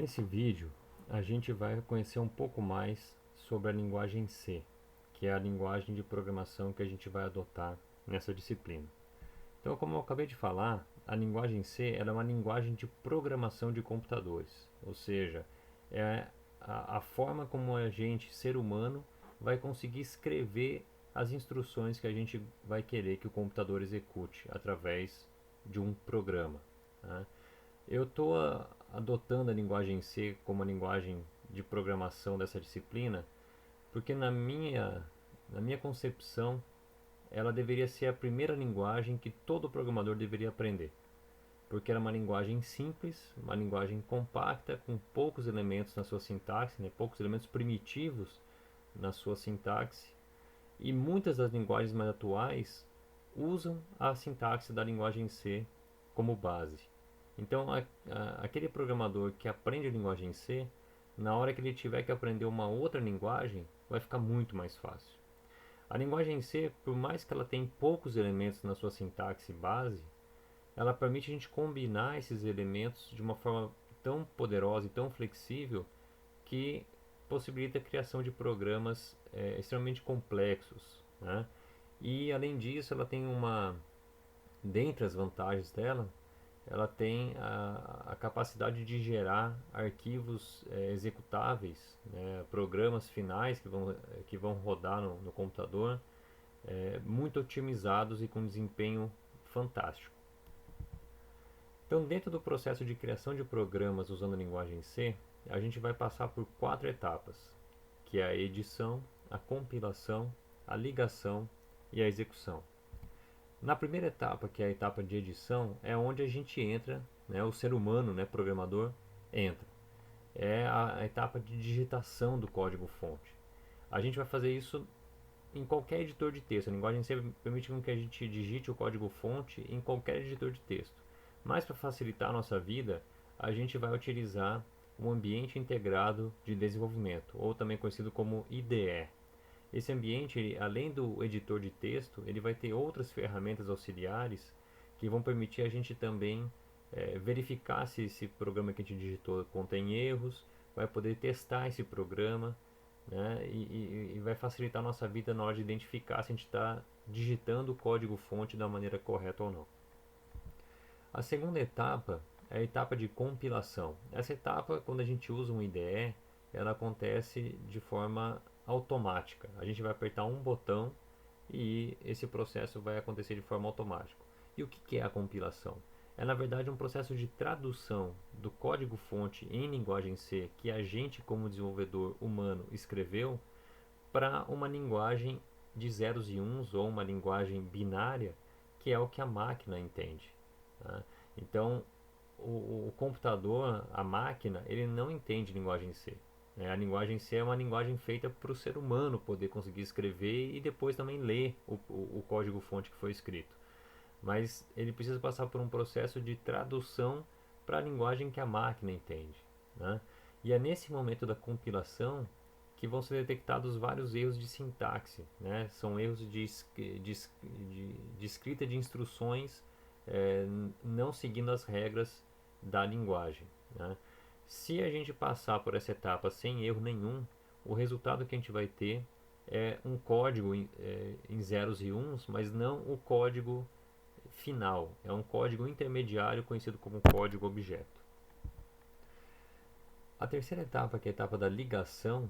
Nesse vídeo, a gente vai conhecer um pouco mais sobre a linguagem C, que é a linguagem de programação que a gente vai adotar nessa disciplina. Então, como eu acabei de falar, a linguagem C ela é uma linguagem de programação de computadores, ou seja, é a forma como a gente, ser humano, vai conseguir escrever as instruções que a gente vai querer que o computador execute através de um programa, né? Eu estou adotando a linguagem C como a linguagem de programação dessa disciplina, porque na minha concepção, ela deveria ser a primeira linguagem que todo programador deveria aprender. Porque era uma linguagem simples, uma linguagem compacta, com poucos elementos na sua sintaxe, né, poucos elementos primitivos na sua sintaxe, e muitas das linguagens mais atuais usam a sintaxe da linguagem C como base. Então, aquele programador que aprende a linguagem C, na hora que ele tiver que aprender uma outra linguagem, vai ficar muito mais fácil. A linguagem C, por mais que ela tenha poucos elementos na sua sintaxe base, ela permite a gente combinar esses elementos de uma forma tão poderosa e tão flexível que possibilita a criação de programas extremamente complexos, né? E além disso, ela tem dentre as vantagens dela, ela tem a capacidade de gerar arquivos executáveis, né, programas finais que vão rodar no computador, muito otimizados e com desempenho fantástico. Então, dentro do processo de criação de programas usando a linguagem C, a gente vai passar por 4 etapas, que é a edição, a compilação, a ligação e a execução. Na primeira etapa, que é a etapa de edição, é onde a gente entra, né, o ser humano, né, programador, entra. É a etapa de digitação do código-fonte. A gente vai fazer isso em qualquer editor de texto. A linguagem C permite que a gente digite o código-fonte em qualquer editor de texto. Mas para facilitar a nossa vida, a gente vai utilizar um ambiente integrado de desenvolvimento, ou também conhecido como IDE. Esse ambiente, além do editor de texto, ele vai ter outras ferramentas auxiliares que vão permitir a gente também verificar se esse programa que a gente digitou contém erros, vai poder testar esse programa, né, e vai facilitar a nossa vida na hora de identificar se a gente está digitando o código-fonte da maneira correta ou não. A segunda etapa é a etapa de compilação. Essa etapa, quando a gente usa um IDE, ela acontece de forma automática. A gente vai apertar um botão e esse processo vai acontecer de forma automática. E o que é a compilação? É na verdade um processo de tradução do código-fonte em linguagem C que a gente, como desenvolvedor humano, escreveu para uma linguagem de zeros e uns ou uma linguagem binária que é o que a máquina entende, tá? Então, o computador, a máquina, ele não entende linguagem C, né? A linguagem C é uma linguagem feita para o ser humano poder conseguir escrever e depois também ler o código-fonte que foi escrito. Mas ele precisa passar por um processo de tradução para a linguagem que a máquina entende, né? E é nesse momento da compilação que vão ser detectados vários erros de sintaxe, né? São erros de escrita de instruções não seguindo as regras da linguagem, né? Se a gente passar por essa etapa sem erro nenhum, o resultado que a gente vai ter é um código em zeros e uns, mas não o código final. É um código intermediário conhecido como código objeto. A terceira etapa, que é a etapa da ligação,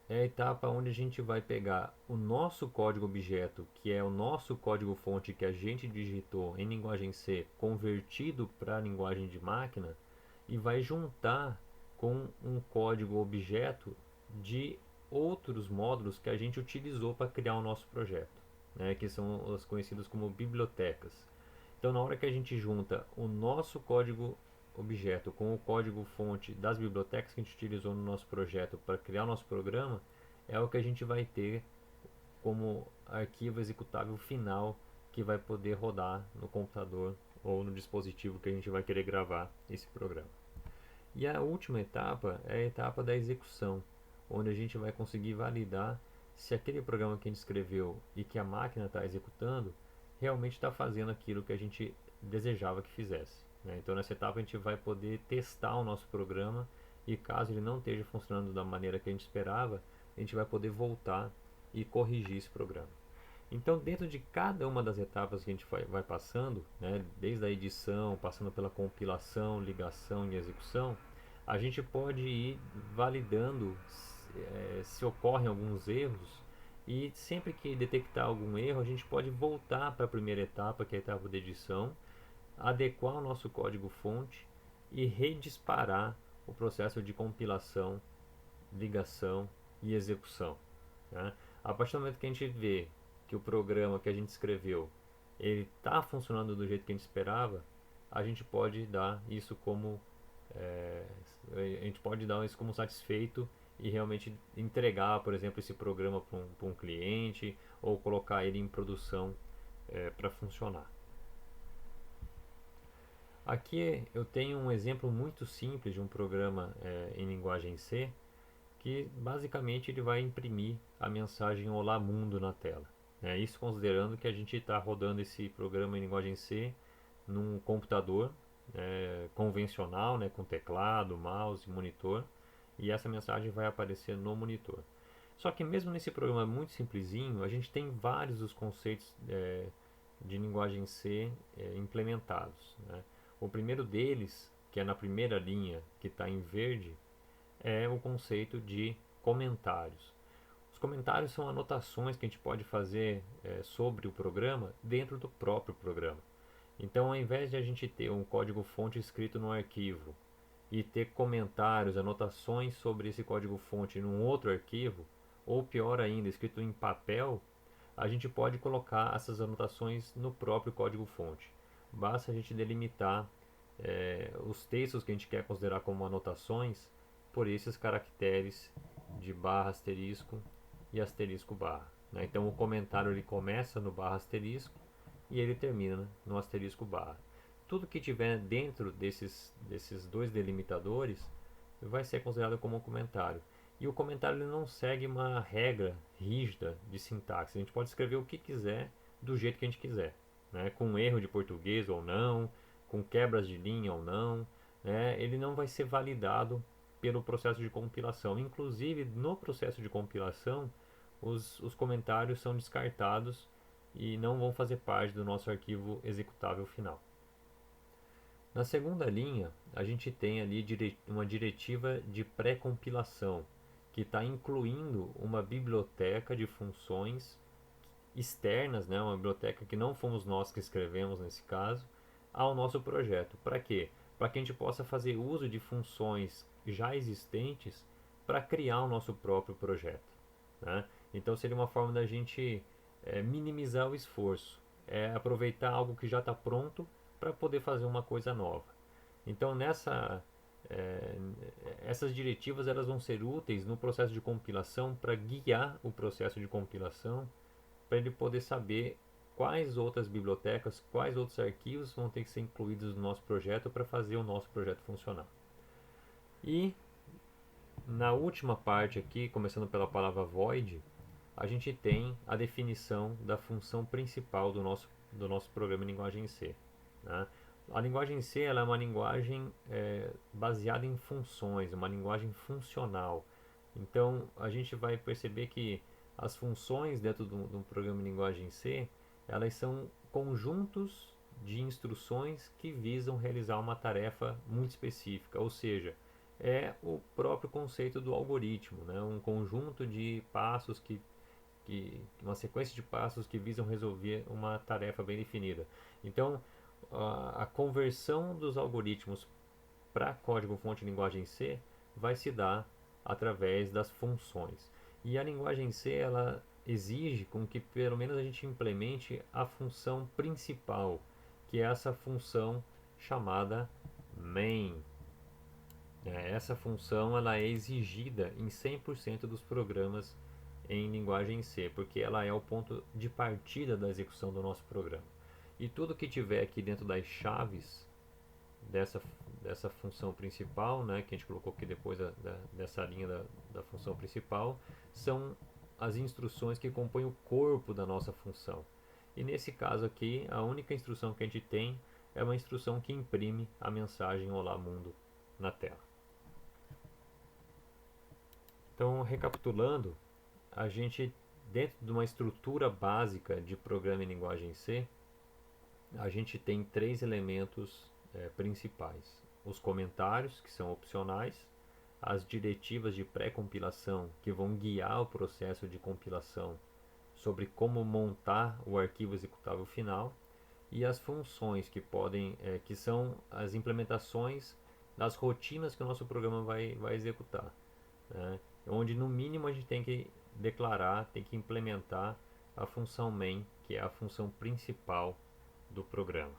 é a etapa onde a gente vai pegar o nosso código objeto, que é o nosso código fonte que a gente digitou em linguagem C, convertido para a linguagem de máquina, e vai juntar com um código objeto de outros módulos que a gente utilizou para criar o nosso projeto, né, que são os conhecidos como bibliotecas. Então, na hora que a gente junta o nosso código objeto com o código fonte das bibliotecas que a gente utilizou no nosso projeto para criar o nosso programa, é o que a gente vai ter como arquivo executável final que vai poder rodar no computador ou no dispositivo que a gente vai querer gravar esse programa. E a última etapa é a etapa da execução, onde a gente vai conseguir validar se aquele programa que a gente escreveu e que a máquina está executando realmente está fazendo aquilo que a gente desejava que fizesse, né? Então nessa etapa a gente vai poder testar o nosso programa e caso ele não esteja funcionando da maneira que a gente esperava, a gente vai poder voltar e corrigir esse programa. Então, dentro de cada uma das etapas que a gente vai passando, né, desde a edição, passando pela compilação, ligação e execução, a gente pode ir validando se ocorrem alguns erros, e sempre que detectar algum erro, a gente pode voltar para a primeira etapa, que é a etapa de edição, adequar o nosso código-fonte e redisparar o processo de compilação, ligação e execução, né? A partir do momento que a gente vê que o programa que a gente escreveu ele está funcionando do jeito que a gente esperava, a gente pode dar isso como a gente pode dar isso como satisfeito e realmente entregar, por exemplo, esse programa para um cliente ou colocar ele em produção para funcionar. Aqui eu tenho um exemplo muito simples de um programa em linguagem C, que basicamente ele vai imprimir a mensagem Olá Mundo na tela. Isso considerando que a gente está rodando esse programa em linguagem C num computador convencional, com teclado, mouse, monitor, e essa mensagem vai aparecer no monitor. Só que mesmo nesse programa muito simplesinho, a gente tem vários dos conceitos de linguagem C implementados, né? O primeiro deles, que é na primeira linha, que está em verde, é o conceito de comentários. Os comentários são anotações que a gente pode fazer sobre o programa dentro do próprio programa. Então, ao invés de a gente ter um código-fonte escrito no arquivo e ter comentários, anotações sobre esse código-fonte num outro arquivo, ou pior ainda, escrito em papel, a gente pode colocar essas anotações no próprio código-fonte. Basta a gente delimitar os textos que a gente quer considerar como anotações por esses caracteres de barra asterisco e asterisco barra, né? Então o comentário ele começa no barra asterisco e ele termina no asterisco barra. Tudo que tiver dentro desses dois delimitadores vai ser considerado como um comentário. E o comentário ele não segue uma regra rígida de sintaxe. A gente pode escrever o que quiser do jeito que a gente quiser, né? Com erro de português ou não, com quebras de linha ou não, né? Ele não vai ser validado pelo processo de compilação. Inclusive, no processo de compilação, os comentários são descartados e não vão fazer parte do nosso arquivo executável final. Na segunda linha, a gente tem ali uma diretiva de pré-compilação, que está incluindo uma biblioteca de funções externas, né, uma biblioteca que não fomos nós que escrevemos nesse caso, ao nosso projeto. Para quê? Para que a gente possa fazer uso de funções já existentes para criar o nosso próprio projeto, né? Então seria uma forma da gente minimizar o esforço, aproveitar algo que já está pronto para poder fazer uma coisa nova. Então é, essas diretivas elas vão ser úteis no processo de compilação para guiar o processo de compilação, para ele poder saber quais outras bibliotecas, quais outros arquivos vão ter que ser incluídos no nosso projeto para fazer o nosso projeto funcionar. E na última parte aqui, começando pela palavra void, a gente tem a definição da função principal do nosso programa em linguagem C, né? A linguagem C ela é uma linguagem baseada em funções, uma linguagem funcional. Então a gente vai perceber que as funções dentro do programa em linguagem C elas são conjuntos de instruções que visam realizar uma tarefa muito específica, ou seja, é o próprio conceito do algoritmo, né? Um conjunto de passos uma sequência de passos que visam resolver uma tarefa bem definida. Então, a conversão dos algoritmos para código-fonte linguagem C vai se dar através das funções. E a linguagem C ela exige com que pelo menos a gente implemente a função principal, que é essa função chamada main. Essa função ela é exigida em 100% dos programas em linguagem C, porque ela é o ponto de partida da execução do nosso programa. E tudo que tiver aqui dentro das chaves dessa função principal, né, que a gente colocou aqui depois dessa linha da função principal, são as instruções que compõem o corpo da nossa função. E nesse caso aqui, a única instrução que a gente tem é uma instrução que imprime a mensagem Olá Mundo na tela. Então, recapitulando, a gente, dentro de uma estrutura básica de programa em linguagem C, a gente tem três elementos principais: os comentários, que são opcionais, as diretivas de pré-compilação, que vão guiar o processo de compilação sobre como montar o arquivo executável final, e as funções que são as implementações das rotinas que o nosso programa vai executar, né? Onde no mínimo a gente tem que declarar, tem que implementar a função main, que é a função principal do programa.